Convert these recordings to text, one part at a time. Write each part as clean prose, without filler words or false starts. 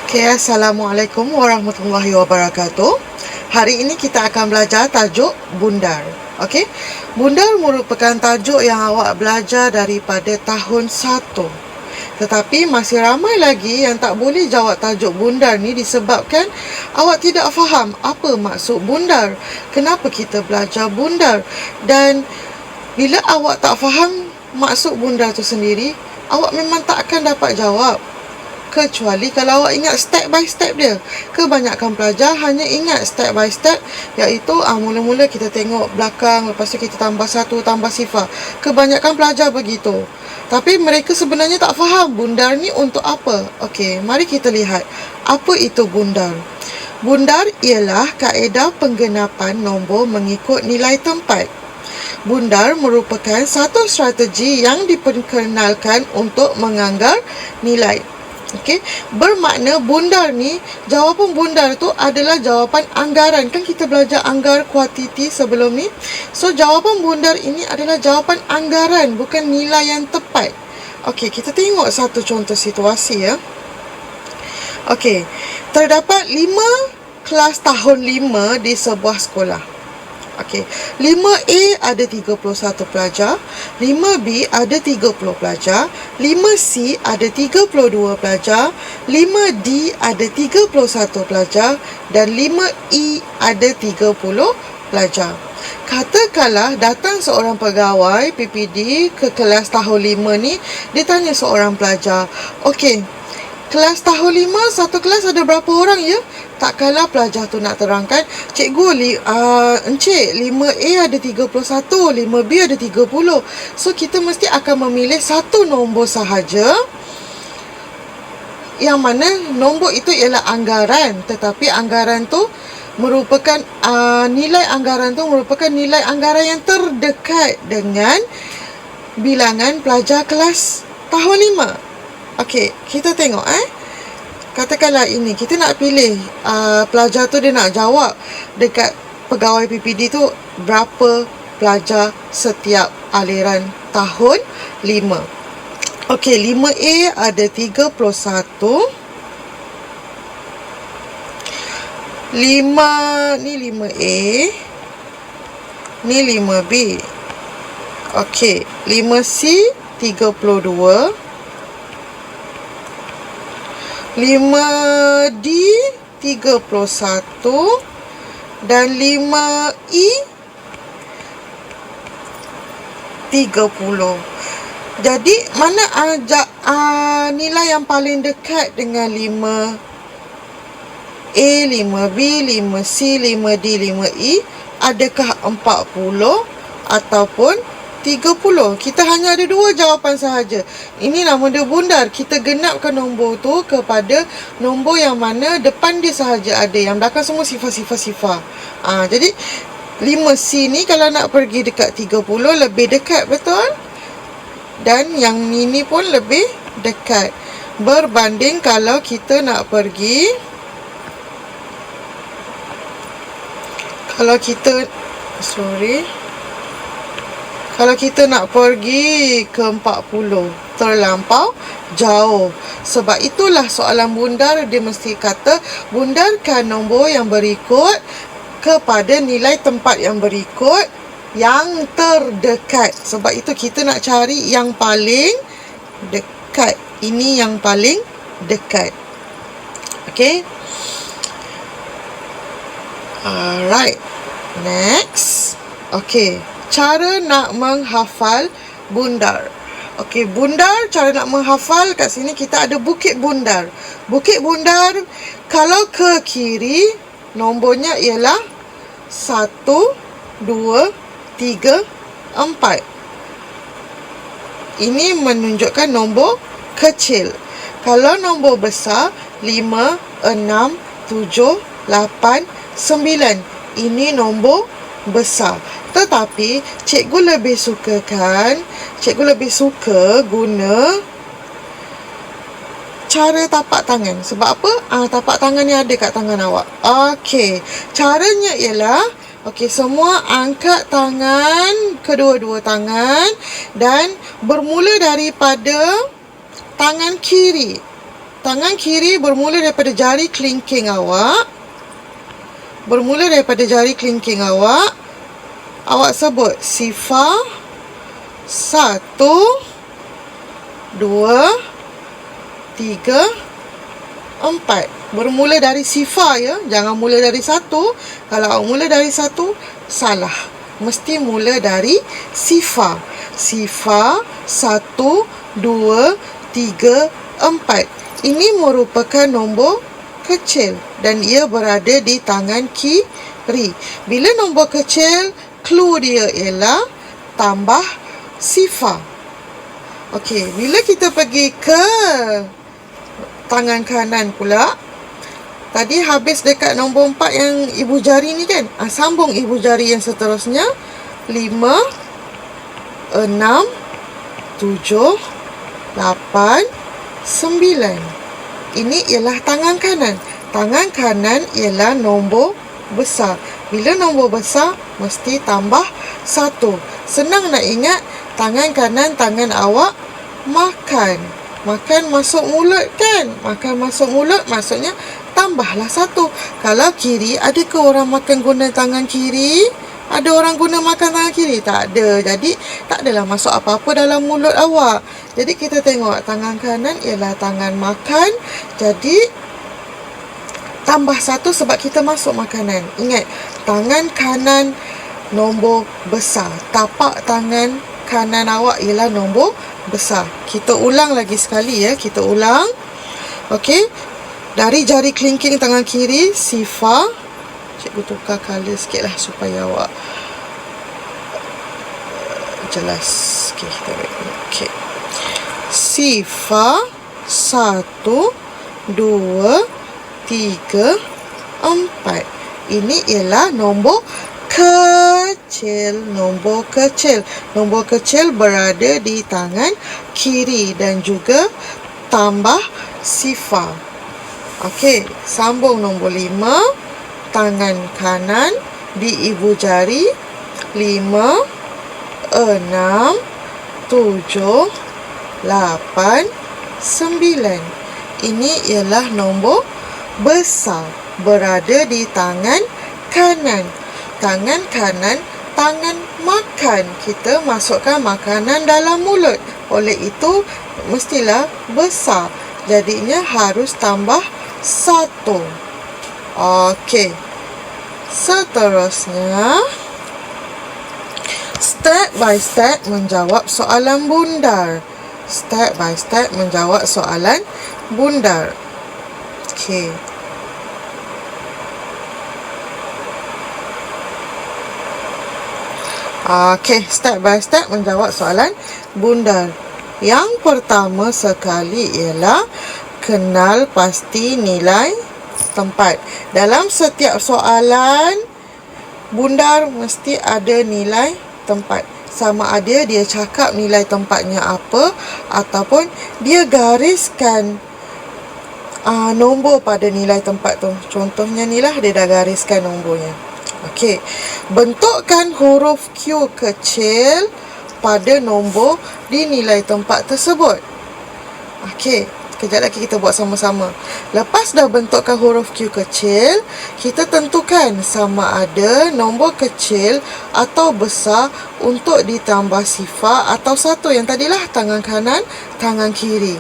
Okay, Assalamualaikum warahmatullahi wabarakatuh. Hari ini kita akan belajar tajuk bundar. Okey, bundar merupakan tajuk yang awak belajar daripada tahun 1. Tetapi masih ramai lagi yang tak boleh jawab tajuk bundar ni disebabkan awak tidak faham apa maksud bundar, kenapa kita belajar bundar. Dan bila awak tak faham maksud bundar tu sendiri, awak memang tak akan dapat jawab. Kecuali kalau awak ingat step by step dia. Kebanyakan pelajar hanya ingat step by step, iaitu mula-mula kita tengok belakang, lepas tu kita tambah satu, tambah sifar. Kebanyakan pelajar begitu. Tapi mereka sebenarnya tak faham bundar ni untuk apa. Okey, mari kita lihat apa itu bundar. Bundar ialah kaedah penggenapan nombor mengikut nilai tempat. Bundar merupakan satu strategi yang diperkenalkan untuk menganggar nilai. Okey, bermakna bundar ni, jawapan bundar tu adalah jawapan anggaran. Kan kita belajar anggar kuantiti sebelum ni. So, jawapan bundar ini adalah jawapan anggaran, bukan nilai yang tepat. Okey, kita tengok satu contoh situasi ya. Okey, terdapat 5 kelas tahun 5 di sebuah sekolah. Okey, 5A ada 31 pelajar, 5B ada 30 pelajar, 5C ada 32 pelajar, 5D ada 31 pelajar dan 5E ada 30 pelajar. Katakanlah datang seorang pegawai PPD ke kelas tahun 5 ni, dia tanya seorang pelajar, okey, kelas tahun 5, satu kelas ada berapa orang ya? Tak kalah pelajar tu nak terangkan, cikgu, encik, 5A ada 31, 5B ada 30. So, kita mesti akan memilih satu nombor sahaja, yang mana nombor itu ialah anggaran. Tetapi anggaran tu merupakan, nilai anggaran tu merupakan nilai anggaran yang terdekat dengan bilangan pelajar kelas tahun 5. Okey, kita tengok katakanlah ini, kita nak pilih pelajar tu dia nak jawab dekat pegawai PPD tu berapa pelajar setiap aliran tahun 5. Okey, 5A ada 31, 5 ni 5A, ni 5B. Okey, 5C 32, 5D 31 dan 5E 30. Jadi mana nilai yang paling dekat dengan 5A, 5B, 5C, 5D, 5E? Adakah 40 ataupun 30? Kita hanya ada 2 jawapan sahaja. Ini nama dia bundar. Kita genapkan nombor tu kepada nombor yang mana depan dia sahaja ada, yang belakang semua sifar-sifar. Jadi 5C ni kalau nak pergi dekat 30 lebih dekat, betul? Dan yang ini pun lebih dekat. Berbanding kalau kita nak pergi, kalau kita nak pergi ke 40, terlampau jauh. Sebab itulah soalan bundar, dia mesti kata bundarkan nombor yang berikut kepada nilai tempat yang berikut yang terdekat. Sebab itu kita nak cari yang paling dekat. Ini yang paling dekat. Okey. Alright. Next. Okey. Cara nak menghafal bundar. Okey, bundar, cara nak menghafal, kat sini kita ada bukit bundar. Bukit bundar, kalau ke kiri, nombornya ialah 1, 2, 3, 4. Ini menunjukkan nombor kecil. Kalau nombor besar, 5, 6, 7, 8, 9. Ini nombor besar. Tetapi cikgu lebih suka guna cara tapak tangan. Sebab apa? Tapak tangan ni ada kat tangan awak. Okey, caranya ialah, semua angkat tangan, kedua-dua tangan, dan bermula daripada tangan kiri. tangan kiri bermula daripada jari kelingking awak. Awak sebut sifar 1, 2, 3, 4. Bermula dari sifar ya. Jangan mula dari 1. Kalau awak mula dari 1, salah. Mesti mula dari sifar. Sifar 1, 2, 3, 4. Ini merupakan nombor kecil dan ia berada di tangan kiri. Bila nombor kecil, clue dia ialah tambah sifar. Okey, bila kita pergi ke tangan kanan pula, tadi habis dekat nombor 4 yang ibu jari ni kan. Sambung ibu jari yang seterusnya. 5, 6, 7, 8, 9. Ini ialah tangan kanan. Tangan kanan ialah nombor besar. Bila nombor besar, mesti tambah 1. Senang nak ingat, tangan kanan, tangan awak makan. Makan masuk mulut kan? Makan masuk mulut maksudnya tambahlah 1. Kalau kiri, adakah orang makan guna tangan kiri? Ada orang guna makan tangan kiri? Tak ada. Jadi, tak adalah masuk apa-apa dalam mulut awak. Jadi, kita tengok tangan kanan ialah tangan makan. Jadi, tambah 1 sebab kita masuk makanan. Ingat, tangan kanan nombor besar. Tapak tangan kanan awak ialah nombor besar. Kita ulang lagi sekali ya. Kita ulang. Okey. Dari jari kelingking tangan kiri, sifar. Cikgu tukar color sikit lah supaya awak jelas. Okey, kita bagi. Okey. Sifar 1, 2, 3, 4. Ini ialah nombor kecil. Nombor kecil berada di tangan kiri dan juga tambah sifar. Okey, sambung nombor 5. Tangan kanan di ibu jari. 5, 6, 7, 8, 9. Ini ialah nombor besar berada di tangan kanan. Tangan kanan, tangan makan. Kita masukkan makanan dalam mulut. Oleh itu, mestilah besar. Jadinya harus tambah 1. Okey. Seterusnya, step by step menjawab soalan bundar. Step by step menjawab soalan bundar. Okey. Okey, step by step menjawab soalan bundar. Yang pertama sekali ialah kenal pasti nilai tempat. Dalam setiap soalan bundar mesti ada nilai tempat. Sama ada dia cakap nilai tempatnya apa ataupun dia gariskan nombor pada nilai tempat tu. Contohnya ni lah, dia dah gariskan nombornya. Okey. Bentukkan huruf Q kecil pada nombor di nilai tempat tersebut. Okey. Kejap lagi kita buat sama-sama. Lepas dah bentukkan huruf Q kecil, kita tentukan sama ada nombor kecil atau besar untuk ditambah sifar atau 1. Yang tadilah tangan kanan, tangan kiri.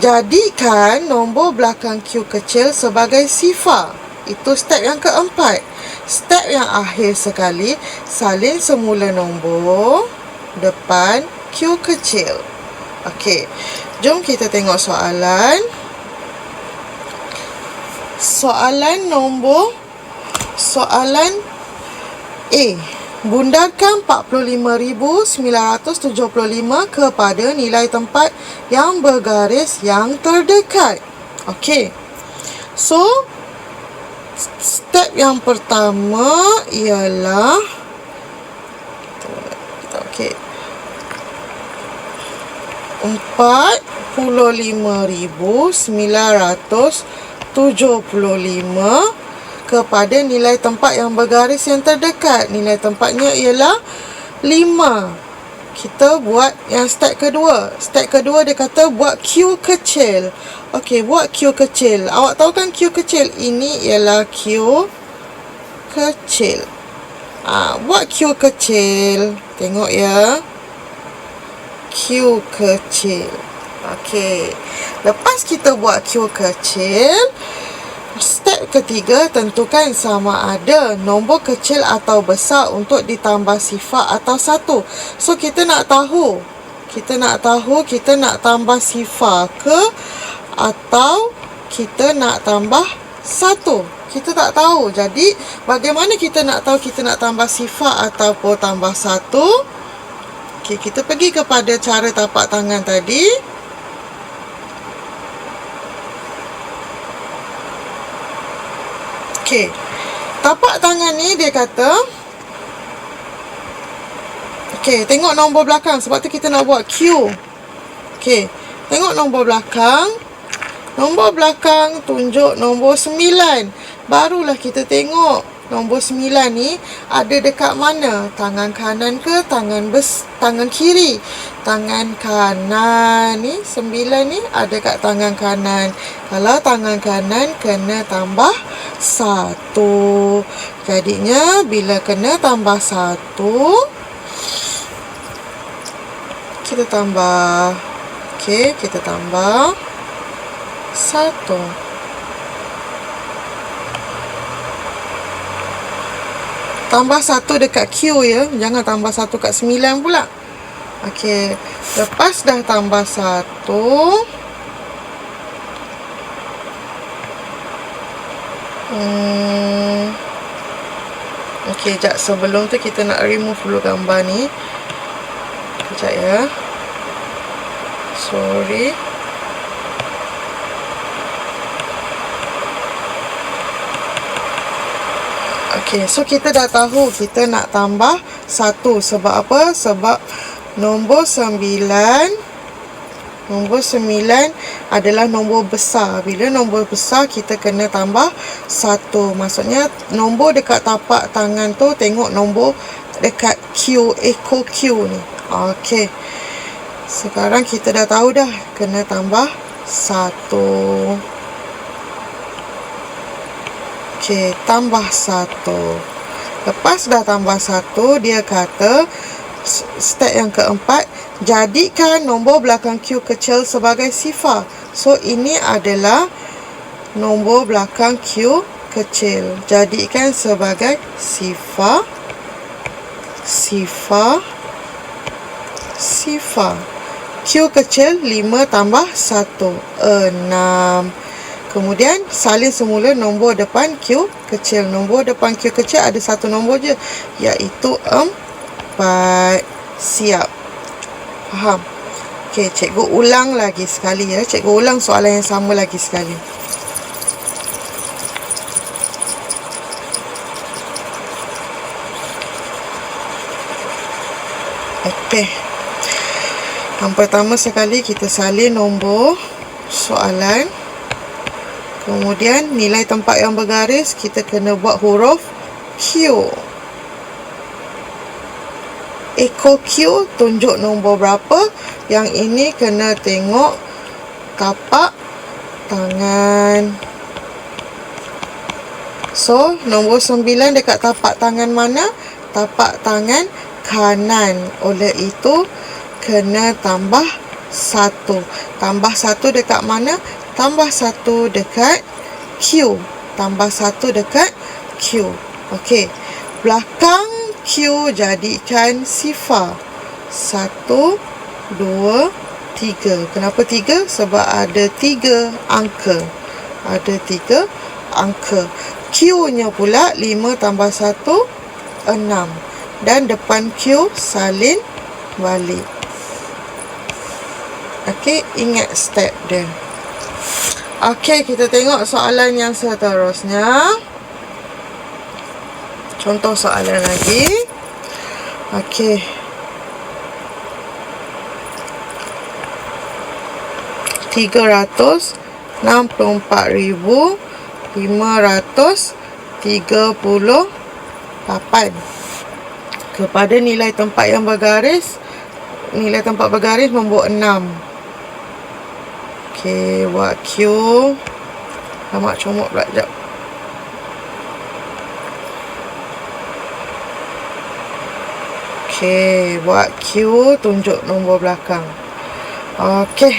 Jadikan nombor belakang Q kecil sebagai sifar. Itu step yang keempat. Step yang akhir sekali, salin semula nombor depan Q kecil. Okey. Jom kita tengok soalan. Soalan A. Bundarkan 45,975 kepada nilai tempat yang bergaris yang terdekat. Okey. So, step yang pertama ialah okey. 45,975 kepada nilai tempat yang bergaris yang terdekat. Nilai tempatnya ialah 5. kita buat yang step kedua. Step kedua dia kata buat Q kecil. Okey, buat Q kecil. Awak tahu kan Q kecil? Ini ialah Q kecil. Buat Q kecil. Tengok ya. Q kecil. Okey. Lepas kita buat Q kecil, step ketiga, tentukan sama ada nombor kecil atau besar untuk ditambah sifar atau satu. So, kita nak tahu kita nak tambah sifar ke atau kita nak tambah satu. Kita tak tahu. Jadi, bagaimana kita nak tahu kita nak tambah sifar ataupun tambah satu? Okey, kita pergi kepada cara tapak tangan tadi. Okey, tapak tangan ni dia kata, okey, tengok nombor belakang. Sebab tu kita nak buat Q. Okey, tengok nombor belakang. Nombor belakang tunjuk nombor 9. Barulah kita tengok nombor 9 ni ada dekat mana. Tangan kanan ke tangan kiri? Tangan kanan ni, 9 ni ada kat tangan kanan. Kalau tangan kanan kena tambah 1. Jadinya bila kena tambah 1, kita tambah. Okey, kita tambah 1. Tambah 1 dekat Q ya. Jangan tambah 1 kat 9 pula. Okey, lepas dah tambah 1, okey, sekejap. Sebelum tu kita nak remove dulu gambar ni. Sekejap ya. Sorry. Okey, so kita dah tahu kita nak tambah 1. Sebab apa? Sebab nombor 9 adalah nombor besar. Bila nombor besar, kita kena tambah 1. Maksudnya, nombor dekat tapak tangan tu, tengok nombor dekat Q, echo Q ni. Okey. Sekarang kita dah tahu dah, kena tambah 1. Okey, tambah 1. Lepas dah tambah 1, dia kata, step yang keempat, jadikan nombor belakang Q kecil sebagai sifar. So, ini adalah nombor belakang Q kecil. Jadikan sebagai sifar. Q kecil 5 tambah 1, 6. Kemudian, salin semula nombor depan Q kecil. Nombor depan Q kecil ada satu nombor je, iaitu 4. Siap? Faham? Okey, cikgu ulang lagi sekali ya. Cikgu ulang soalan yang sama lagi sekali. Okey. Yang pertama sekali kita salin nombor soalan. Kemudian nilai tempat yang bergaris kita kena buat huruf Q. Echo Q tunjuk nombor berapa. Yang ini kena tengok tapak tangan. So, nombor 9 dekat tapak tangan mana? Tapak tangan kanan. Oleh itu, kena tambah 1. Tambah 1 dekat mana? Tambah 1 dekat Q. Tambah 1 dekat Q. Okey. Belakang Q jadikan sifar. 1, 2, 3. Kenapa 3? Sebab ada 3 angka. Ada 3 angka. Q-nya pula 5 tambah 1, 6. Dan depan Q salin balik. Okey, ingat step dia. Okey, kita tengok soalan yang seterusnya. Contoh soalan lagi. Okey. $364,538 kepada nilai tempat yang bergaris nilai tempat bergaris nombor 6. Okey, buat Q. Lama comot pula sekejap. Okey, buat Q, tunjuk nombor belakang. Okey.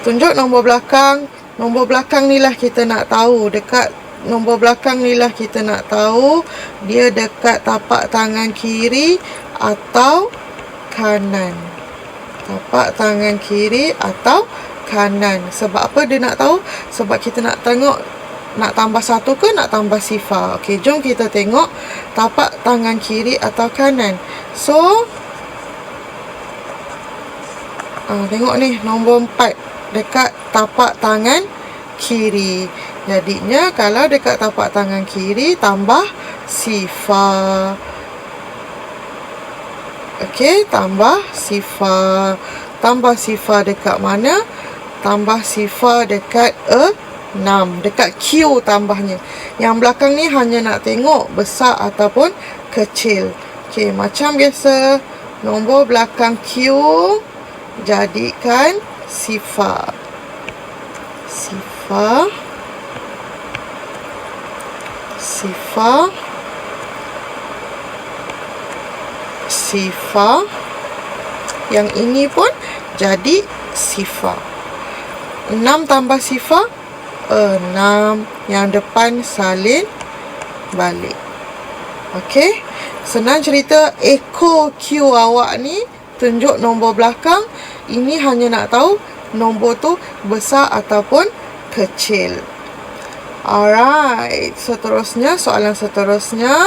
Tunjuk nombor belakang. Nombor belakang ni lah kita nak tahu. Dekat nombor belakang ni lah kita nak tahu dia dekat tapak tangan kiri atau kanan. Tapak tangan kiri atau kanan. Sebab apa dia nak tahu? Sebab kita nak tengok nak tambah 1 ke nak tambah sifar. Okey, jom kita tengok tapak tangan kiri atau kanan. So, tengok ni nombor 4 dekat tapak tangan kiri. Jadinya kalau dekat tapak tangan kiri tambah sifar. Okey, tambah sifar. Tambah sifar dekat mana? Tambah sifar dekat 6. Dekat Q tambahnya. Yang belakang ni hanya nak tengok besar ataupun kecil. Okey, macam biasa nombor belakang Q jadikan sifar. Sifar. Sifar. Sifar. Yang ini pun jadi sifar. 6 tambah sifar 6. Yang depan salin balik. Okey, senang cerita. Ekor Q awak ni tunjuk nombor belakang. Ini hanya nak tahu nombor tu besar ataupun kecil. Alright, seterusnya, soalan seterusnya.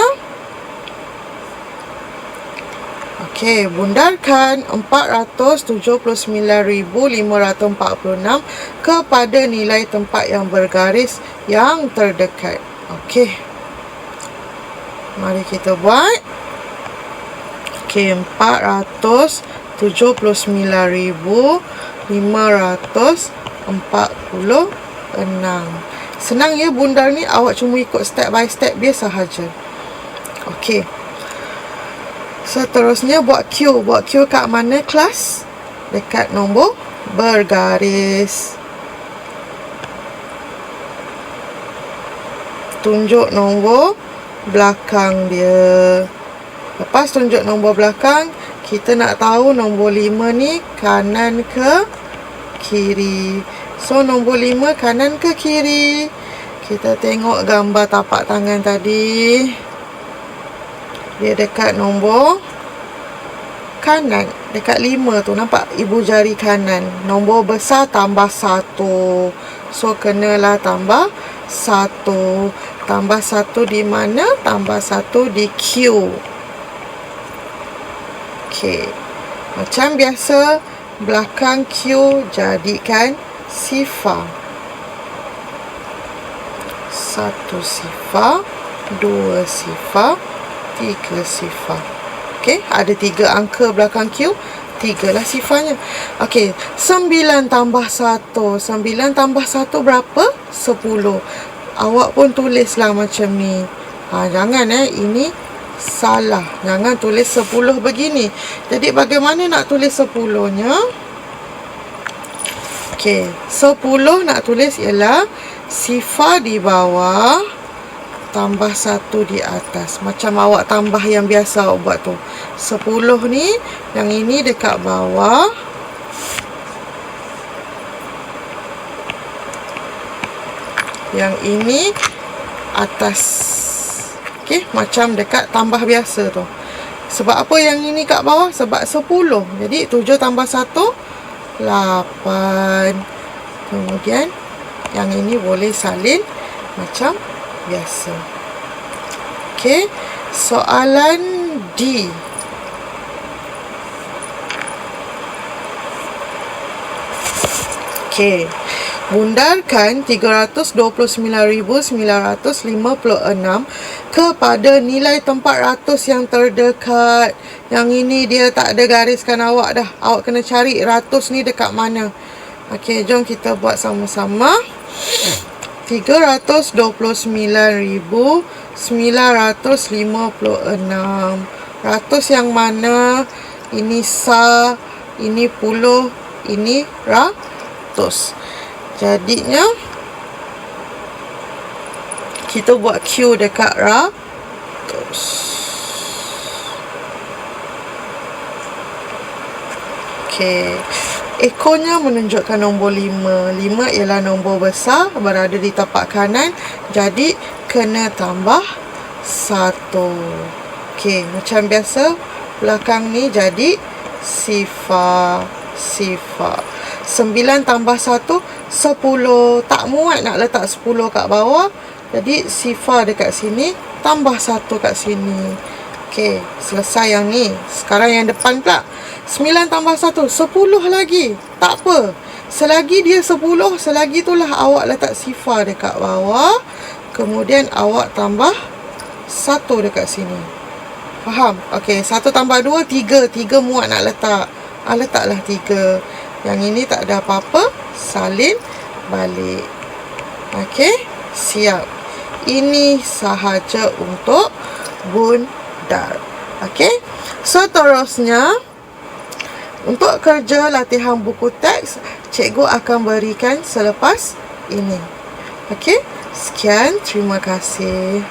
Okey, bundarkan 479,546 kepada nilai tempat yang bergaris yang terdekat. Okey, mari kita buat. Okey, 479,546. Senang ya bundar ni, awak cuma ikut step by step dia sahaja. Okey. Seterusnya buat Q. Buat Q kat mana kelas? Dekat nombor bergaris. Tunjuk nombor belakang dia. Lepas tunjuk nombor belakang, kita nak tahu nombor 5 ni kanan ke kiri. So, nombor 5 kanan ke kiri? Kita tengok gambar tapak tangan tadi. Dia dekat nombor kanan. Dekat 5 tu, nampak ibu jari kanan. Nombor besar tambah 1. So, kenalah tambah 1. Tambah 1 di mana? Tambah 1 di Q. Okey. Macam biasa, belakang Q jadikan sifar. 1 sifar, 2 sifar, 3 sifar. Okey, ada 3 angka belakang Q, 3 lah sifarnya. Okey, 9 tambah 1. 9 tambah 1 berapa? 10. Awak pun tulislah macam ni. Jangan ini salah. Jangan tulis 10 begini. Jadi bagaimana nak tulis 10-nya? Okey, 10 nak tulis ialah sifar di bawah tambah 1 di atas. Macam awak tambah yang biasa awak buat tu. 10 ni, yang ini dekat bawah. Yang ini atas. Okey, macam dekat tambah biasa tu. Sebab apa yang ini kat bawah? Sebab 10. Jadi 7 tambah 1, 8. Kemudian yang ini boleh salin macam biasa. Okey, soalan D. Okey, bundarkan 329,956 kepada nilai tempat ratus yang terdekat. Yang ini dia tak ada gariskan awak dah. Awak kena cari ratus ni dekat mana. Okey, jom kita buat sama-sama. 329,956. Ratus yang mana? ini sa, ini puluh, ini ratus. Jadinya kita buat Q dekat ratus. Okey. Ekornya menunjukkan nombor 5. 5 ialah nombor besar, berada di tapak kanan. Jadi kena tambah 1. Okey, macam biasa belakang ni jadi sifar. 9 tambah 1, 10. Tak muat nak letak 10 kat bawah. Jadi sifar dekat sini, tambah 1 kat sini. Okey, selesai yang ni. Sekarang yang depan pula. 9 tambah 1, 10 lagi. Tak apa. Selagi dia 10, selagi itulah awak letak sifar dekat bawah. Kemudian awak tambah 1 dekat sini. Faham? Okey, 1 tambah 2, 3. 3 muat nak letak. Letaklah 3. Yang ini tak ada apa-apa. Salin balik. Okey, siap. Ini sahaja untuk bundar. Okey. Seterusnya, untuk kerja latihan buku teks, cikgu akan berikan selepas ini. Okey. Sekian, terima kasih.